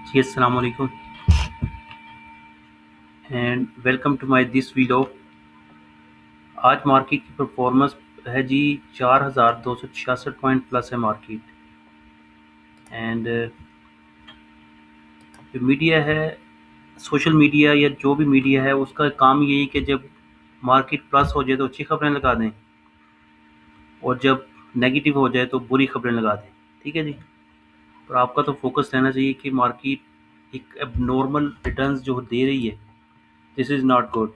जी अस्सलाम वालेकुम and welcome to my this video. आज मार्केट की परफॉर्मेंस है जी 4266 पॉइंट प्लस है मार्केट। एंड जो मीडिया है, सोशल मीडिया या जो भी मीडिया है, उसका काम यही कि जब मार्केट प्लस हो जाए तो अच्छी खबरें लगा दें और जब नेगेटिव हो जाए तो बुरी खबरें लगा दें। ठीक है जी। पर आपका तो फोकस रहना चाहिए कि मार्केट एक एबनॉर्मल रिटर्न्स जो दे रही है, दिस इज़ नॉट गुड।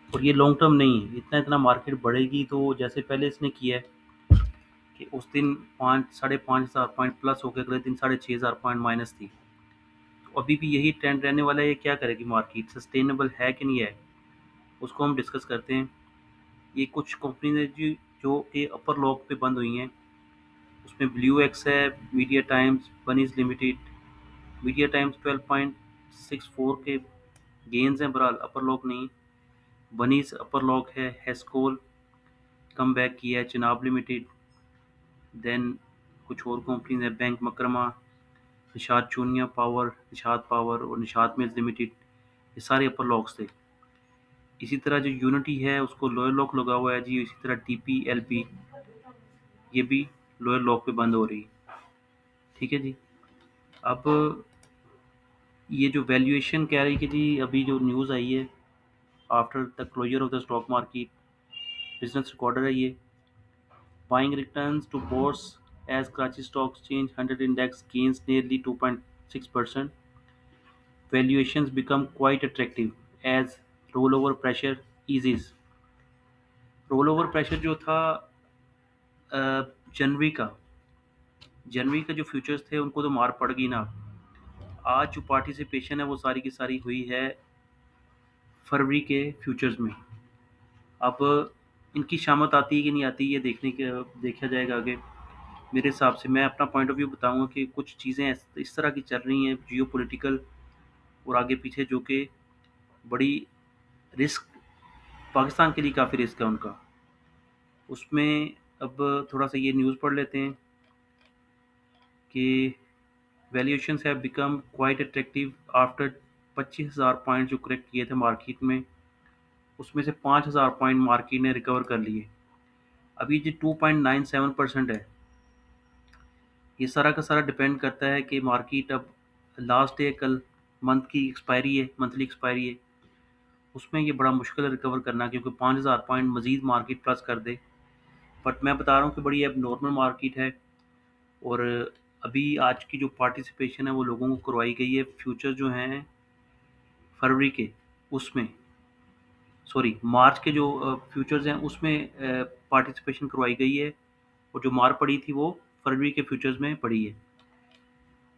और ये लॉन्ग टर्म नहीं है। इतना इतना मार्केट बढ़ेगी तो जैसे पहले इसने किया है कि उस दिन 5 साढ़े 5 हज़ार पॉइंट प्लस होकर अगले दिन 6,500 पॉइंट माइनस थी। तो अभी भी यही ट्रेंड रहने वाला है। ये क्या करेगी मार्केट, सस्टेनेबल है कि नहीं है, उसको हम डिस्कस करते हैं। ये कुछ कंपनीज है जी जो कि अपर लॉक पे बंद हुई हैं। उसमें ब्लू एक्स है, media times, bunnies limited. Media times 12.64 के गेंस हैं, बहरहाल अपर लॉक नहीं। बनीज अपर लॉक है। हेस्कोल कम बैक किया है। चिनाब लिमिटेड, देन कुछ और कंपनीज है, bank Makramah, Nishat Chunian power, Nishat power और निषाद मिल्स लिमिटेड। ये सारे अपर लॉक्स थे। इसी तरह जो यूनिटी है उसको लोअर लॉक लगा हुआ है जी। इसी तरह टीपी एलपी ये भी लोअर लॉक पे बंद हो रही है। ठीक है जी। अब ये जो वैल्यूएशन कह रही है कि जी अभी जो न्यूज़ आई है after the closure of the stock market, Business Recorder है ये। Buying returns to bourse as Karachi stock exchange 100 index gains nearly 2.6%. Valuations become quite attractive as rollover pressure eases. Roll over pressure जो था जनवरी का जनवरी का जो फ्यूचर्स थे उनको तो मार पड़ गई ना। आज जो पार्टिसिपेशन है वो सारी की सारी हुई है फरवरी के फ्यूचर्स में। अब इनकी शामत आती है कि नहीं आती, ये देखा जाएगा आगे। मेरे हिसाब से मैं अपना पॉइंट ऑफ व्यू बताऊंगा कि कुछ चीज़ें इस तरह की चल रही हैं जियो पोलिटिकल और आगे पीछे, जो कि बड़ी रिस्क, पाकिस्तान के लिए काफ़ी रिस्क है उनका उसमें। अब थोड़ा सा ये न्यूज़ पढ़ लेते हैं कि valuations have become quite attractive after 25,000 point जो करेक्ट किए थे मार्केट में, उसमें से 5,000 पॉइंट मार्केट ने रिकवर कर लिए। अभी जो 2.97% है, ये सारा का सारा डिपेंड करता है कि मार्केट अब लास्ट डे कल मंथ की एक्सपायरी है, मंथली एक्सपायरी है, उसमें ये बड़ा मुश्किल है रिकवर करना, क्योंकि 5,000 पॉइंट मजीद मार्केट प्लस कर दे। बट मैं बता रहा हूँ कि बड़ी अब नॉर्मल मार्केट है। और अभी आज की जो पार्टिसिपेशन है वो लोगों को करवाई गई है फ्यूचर जो हैं फरवरी के, उसमें सॉरी मार्च के जो फ्यूचर्स हैं उसमें पार्टिसिपेशन करवाई गई है। और जो मार पड़ी थी वो फरवरी के फ्यूचर्स में पड़ी है।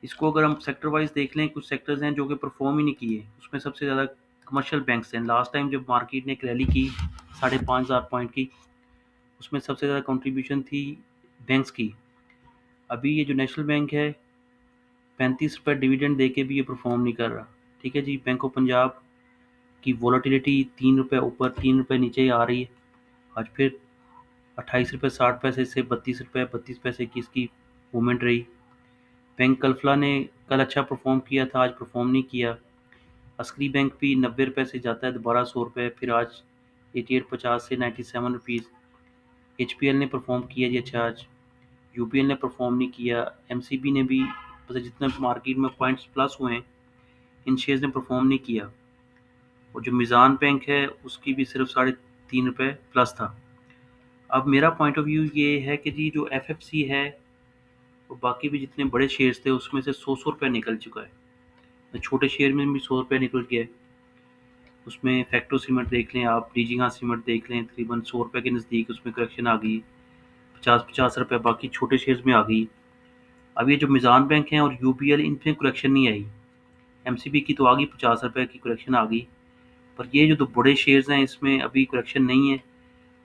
इसको अगर हम सेक्टर वाइज देख लें, कुछ सेक्टर्स हैं जो कि परफॉर्म ही नहीं किए। उसमें सबसे ज़्यादा कमर्शियल बैंक्स हैं। लास्ट टाइम जब मार्केट ने एक रैली की 5,500 पॉइंट की, उसमें सबसे ज़्यादा कंट्रीब्यूशन थी बैंक्स की। अभी ये जो नेशनल बैंक है, 35 रुपये डिविडेंड दे के भी ये परफॉर्म नहीं कर रहा। ठीक है जी। बैंक ऑफ पंजाब की वॉलेटिलिटी 3 रुपये ऊपर 3 रुपये नीचे ही आ रही है। आज फिर 28 रुपये 60 पैसे से 32 रुपये 32 पैसे की इसकी मूवमेंट रही। बैंक कल्फला ने कल अच्छा परफॉर्म किया था, आज परफॉर्म नहीं किया। अस्करी बैंक भी 90 रुपये से जाता है दोबारा 100 रुपये, फिर आज 88.50 से 97 रुपीज़। HPL ने परफॉर्म किया जी अच्छा आज। UPL ने परफॉर्म नहीं किया। MCB ने भी, मतलब जितना मार्केट में पॉइंट्स प्लस हुए हैं, इन शेयर्स ने परफॉर्म नहीं किया। और जो मीज़ान बैंक है उसकी भी सिर्फ 3.5 रुपये प्लस था। अब मेरा पॉइंट ऑफ व्यू ये है कि जी जो FFC है और बाकी भी जितने बड़े शेयर्स थे उसमें से 100-100 रुपये निकल चुका है। छोटे शेयर में भी 100 रुपये निकल गया है। उसमें फैक्टो सीमेंट देख लें आप, डीजीगा सीमेंट देख लें, तकरीबन 100 रुपये के नज़दीक उसमें करेक्शन आ गई। 50-50 रुपये बाकी छोटे शेयर्स में आ गई। अब ये जो मीज़ान बैंक हैं और UPL, इन पे करेक्शन नहीं आई। MCB की तो आ गई, 50 रुपये की करेक्शन आ गई। पर ये जो दो बड़े शेयर्स हैं इसमें अभी करेक्शन नहीं है।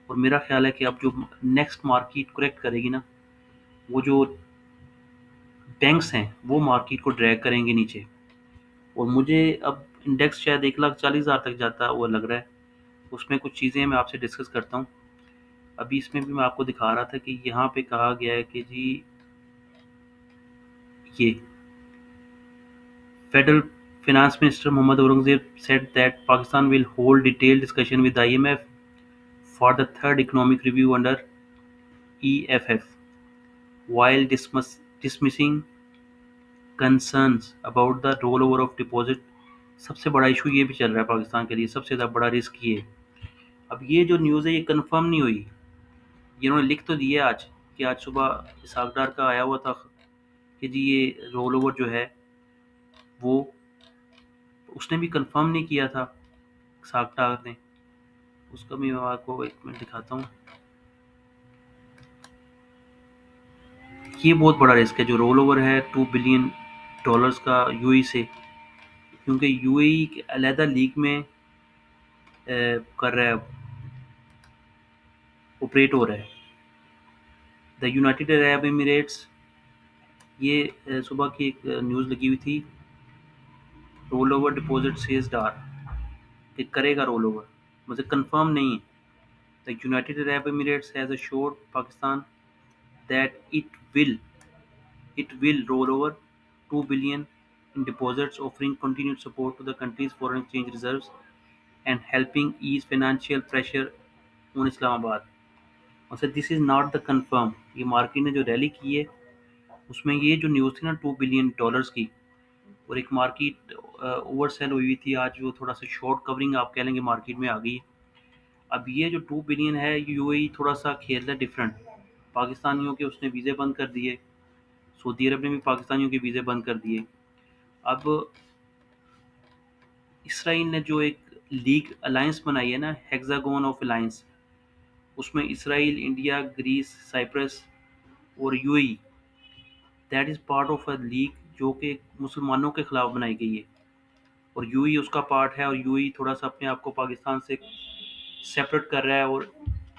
और मेरा ख्याल है कि अब जो नेक्स्ट मार्केट करेक्ट करेगी ना, वो जो बैंक्स हैं वो मार्केट को ड्रैग करेंगे नीचे। और मुझे अब इंडेक्स शायद 1,40,000 तक जाता है वो लग रहा है। उसमें कुछ चीज़ें मैं आपसे डिस्कस करता हूँ। अभी इसमें भी मैं आपको दिखा रहा था कि यहाँ पे कहा गया है कि जी ये Federal Finance Minister Mohammad Aurangzeb said that Pakistan will hold detailed discussion with IMF for the third economic review under EFF, while dismissing concerns about the rollover of deposit. सबसे बड़ा इशू ये भी चल रहा है पाकिस्तान के लिए, सबसे ज़्यादा बड़ा रिस्क ये। अब ये जो न्यूज़ है ये कंफर्म नहीं हुई, ये उन्होंने लिख तो दिया आज कि आज सुबह इसहाक डार का आया हुआ था कि जी ये रोल ओवर जो है वो उसने भी कंफर्म नहीं किया था इसहाक डार ने। उसका भी मैं आपको एक मिनट दिखाता हूँ। ये बहुत बड़ा रिस्क है जो रोल ओवर है $2 बिलियन का यूएई से, क्योंकि यूएई अलहदा लीग में कर रहा है, ऑपरेट हो रहा है। द यूनाइटेड अरब एमिरेट्स, ये सुबह की एक न्यूज़ लगी हुई थी, रोल ओवर डिपॉजिट सेज डार कि करेगा रोल ओवर, मतलब कंफर्म नहीं है। The United Arab Emirates has assured Pakistan that it will roll over $2 billion in deposits, offering continued support to the country's foreign exchange reserves and helping ease financial pressure on Islamabad. और sir this is not the confirm, ये market ने जो rally की है उसमें ये जो news थी ना $2 बिलियन की, और एक मार्केट ओवर सेल हुई थी आज, वो थोड़ा सा शॉर्ट कवरिंग आप कह लेंगे मार्केट में आ गई। अब ये जो 2 बिलियन है यूएई थोड़ा सा खेल रहा है डिफरेंट, पाकिस्तानियों के उसने वीज़े बंद कर दिए, सऊदी अरब ने भी पाकिस्तानियों के वीज़े बंद कर दिए। अब इसराइल ने जो एक लीग अलायंस बनाई है ना, हेक्सागोन ऑफ अलायंस, उसमें इसराइल, इंडिया, ग्रीस, साइप्रस और UAE, that is part of a league जो कि मुसलमानों के खिलाफ बनाई गई है, और यूएई उसका पार्ट है, और यूएई थोड़ा सा अपने आप को पाकिस्तान से सेपरेट कर रहा है। और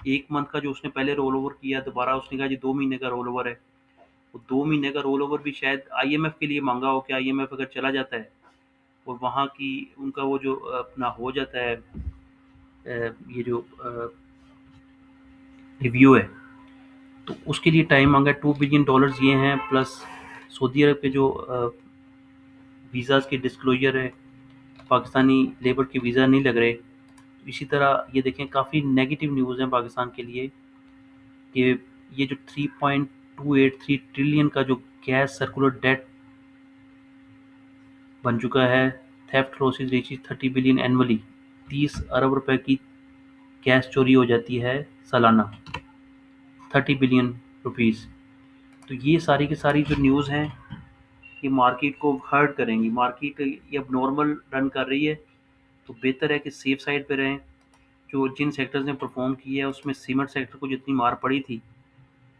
1 मंथ का जो उसने पहले रोल ओवर किया, दोबारा उसने कहा जी 2 महीने का रोल ओवर है। वो 2 महीने का रोल ओवर भी शायद आईएमएफ के लिए मांगा हो कि आईएमएफ अगर चला जाता है और वहाँ की उनका वो जो अपना हो जाता है ये जो रिव्यू है, तो उसके लिए टाइम मांगा है। $2 बिलियन ये हैं, प्लस सऊदी अरब के जो वीज़ाज़ के डिस्क्लोजर है, पाकिस्तानी लेबर के वीज़ा नहीं लग रहे। इसी तरह ये देखें काफ़ी नेगेटिव न्यूज़ है पाकिस्तान के लिए कि ये जो 3.283 ट्रिलियन का जो गैस सर्कुलर डेट बन चुका है, theft losses reaches 30 billion annually, 30 अरब रुपए की गैस चोरी हो जाती है सालाना, 30 बिलियन रुपीस। तो ये सारी की सारी जो न्यूज़ हैं ये मार्केट को हर्ट करेंगी। मार्केट ये अब नॉर्मल रन कर रही है, तो बेहतर है कि सेफ साइड पे रहें। जो जिन सेक्टर्स ने परफॉर्म किया है उसमें सीमेंट सेक्टर को जितनी मार पड़ी थी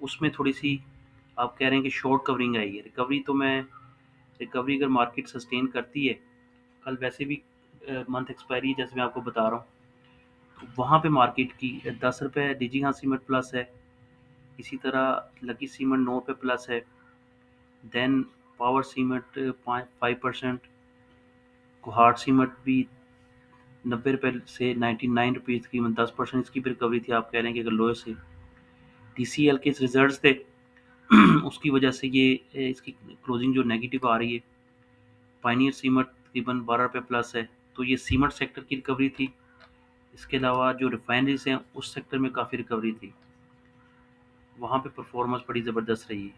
उसमें थोड़ी सी आप कह रहे हैं कि शॉर्ट कवरिंग आई है। रिकवरी अगर मार्केट सस्टेन करती है, कल वैसे भी मंथ एक्सपायरी जैसे मैं आपको बता रहा हूँ, तो वहाँ पे मार्केट की 10 रुपये डीजी हाँ सीमेंट प्लस है, इसी तरह लकी सीमेंट 9 पे प्लस है, देन पावर सीमेंट 5%, कुहाड़ सीमेंट भी 90 रुपये से 99 रुपीज़ तकरीबन 10% इसकी भी रिकवरी थी, आप कह रहे हैं कि अगर लोए से टीसीएल के रिजल्ट्स थे उसकी वजह से ये इसकी क्लोजिंग जो नेगेटिव आ रही है। पायनियर सीमेंट तकरीबन 12 रुपये प्लस है, तो ये सीमेंट सेक्टर की रिकवरी थी। इसके अलावा जो रिफाइनरीज हैं उस सेक्टर में काफ़ी रिकवरी थी, वहाँ पे परफॉर्मेंस बड़ी ज़बरदस्त रही है।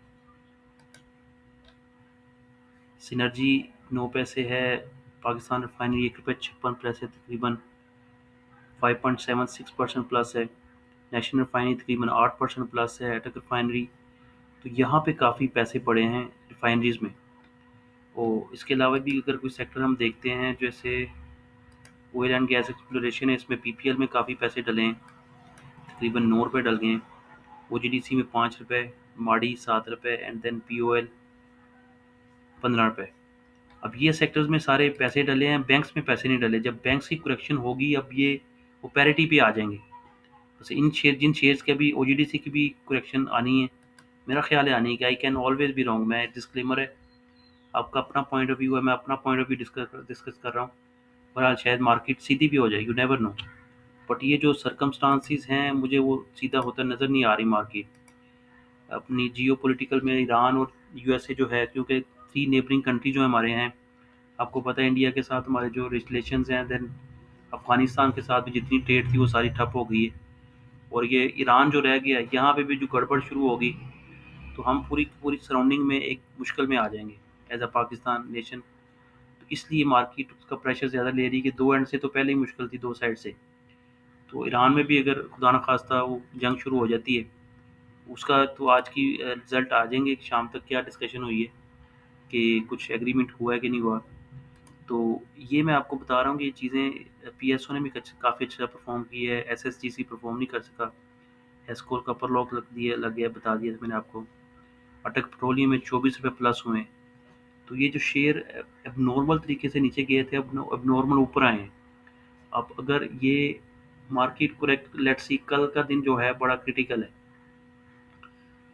सिनर्जी 9 पैसे है, पाकिस्तान रिफाइनरी 1 रुपये 56 पैसे तकरीबन 5.76% प्लस है, नेशनल रिफाइनरी तकरीबन 8% प्लस है, अटक रिफाइनरी, तो यहाँ पे काफ़ी पैसे पड़े हैं रिफाइनरीज में। और इसके अलावा भी अगर कोई सेक्टर हम देखते हैं जैसे ऑयल एंड गैस एक्सप्लोरेशन है, इसमें पीपीएल में काफ़ी पैसे डले हैं, तकरीबन 9 रुपये डल गए हैं, ओजीडीसी में 5 रुपये, माड़ी 7 रुपये एंड देन पीओएल 15 रुपये। अब ये सेक्टर्स में सारे पैसे डले हैं, बैंक्स में पैसे नहीं डले। जब बैंक्स की करेक्शन होगी अब ये वो पैरिटी पे आ जाएंगे। बस जिन शेयर्स के भी ओजीडीसी की भी करेक्शन आनी है, मेरा ख्याल है आनी है कि I can always be wrong, मैं डिस्क्लेमर है, आपका अपना पॉइंट ऑफ व्यू है, मैं अपना पॉइंट ऑफ व्यू डिस्कस कर रहा हूँ। बहरहाल शायद मार्केट सीधी भी हो जाए, यू नेवर नो, बट ये जो सरकमस्टांसिस हैं मुझे वो सीधा होता नज़र नहीं आ रही मार्केट। अपनी जियो पोलिटिकल में ईरान और यूएसए जो है, क्योंकि 3 नेबरिंग कंट्री जो हमारे हैं, आपको पता है इंडिया के साथ हमारे जो रिलेशंस हैं, देन अफ़गानिस्तान के साथ भी जितनी ट्रेड थी वो सारी ठप हो गई है। और ये ईरान जो रह गया है, यहाँ पे भी जो गड़बड़ शुरू होगी तो हम पूरी पूरी सराउंडिंग में एक मुश्किल में आ जाएंगे एज अ पाकिस्तान नेशन। तो इसलिए मार्केट उसका प्रेशर ज़्यादा ले रही है कि दो एंड से तो पहले ही मुश्किल थी, दो साइड से। तो ईरान में भी अगर खुदा न खास्ता वो जंग शुरू हो जाती है, उसका तो आज की रिजल्ट आ जाएंगे कि शाम तक क्या डिस्कशन हुई है, कि कुछ एग्रीमेंट हुआ है कि नहीं हुआ। तो ये मैं आपको बता रहा हूँ कि ये चीज़ें पीएसओ ने भी काफ़ी अच्छा परफॉर्म की है, एसएसजीसी परफॉर्म नहीं कर सका। एस्कोल का अपर लॉक लग गया, बता दिया था मैंने आपको। अटक पेट्रोलियम में 24 रुपये प्लस हुए हैं। तो ये जो शेयर अब नॉर्मल तरीके से नीचे गए थे, अब नॉर्मल ऊपर आए हैं। अब अगर ये मार्केट करेक्ट, लेट्स सी कल का दिन जो है बड़ा क्रिटिकल है।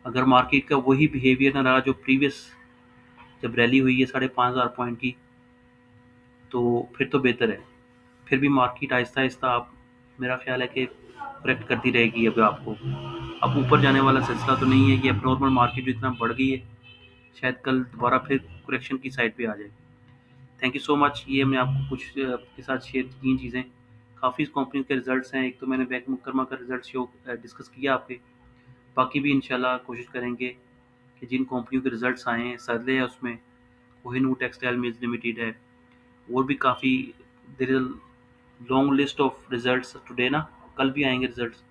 अगर मार्केट का वही बिहेवियर ना रहा जो प्रीवियस जब रैली हुई है 5,500 पॉइंट की, तो फिर तो बेहतर है। फिर भी मार्केट आहिस्ता आहिस्ता आप, मेरा ख्याल है कि करेक्ट करती रहेगी। अब आपको अब ऊपर जाने वाला सिलसिला तो नहीं है कि अब नॉर्मल मार्केट जो इतना बढ़ गई है, शायद कल दोबारा फिर करेक्शन की साइड पे आ जाए। Thank you so much. ये मैं आपको कुछ आपके साथ शेयर की चीज़ें। काफ़ी कंपनी के रिजल्ट्स हैं। एक तो मैंने बैंक मुकरमा का रिजल्ट शो डिस्कस किया आपके। बाकी भी इंशाल्लाह कोशिश करेंगे कि जिन कंपनियों के रिजल्ट्स आए हैं, सरले है उसमें, कोहिनूर टेक्सटाइल मिल्स लिमिटेड है, और भी काफ़ी, there is a long list of results today ना, कल भी आएंगे रिजल्ट्स।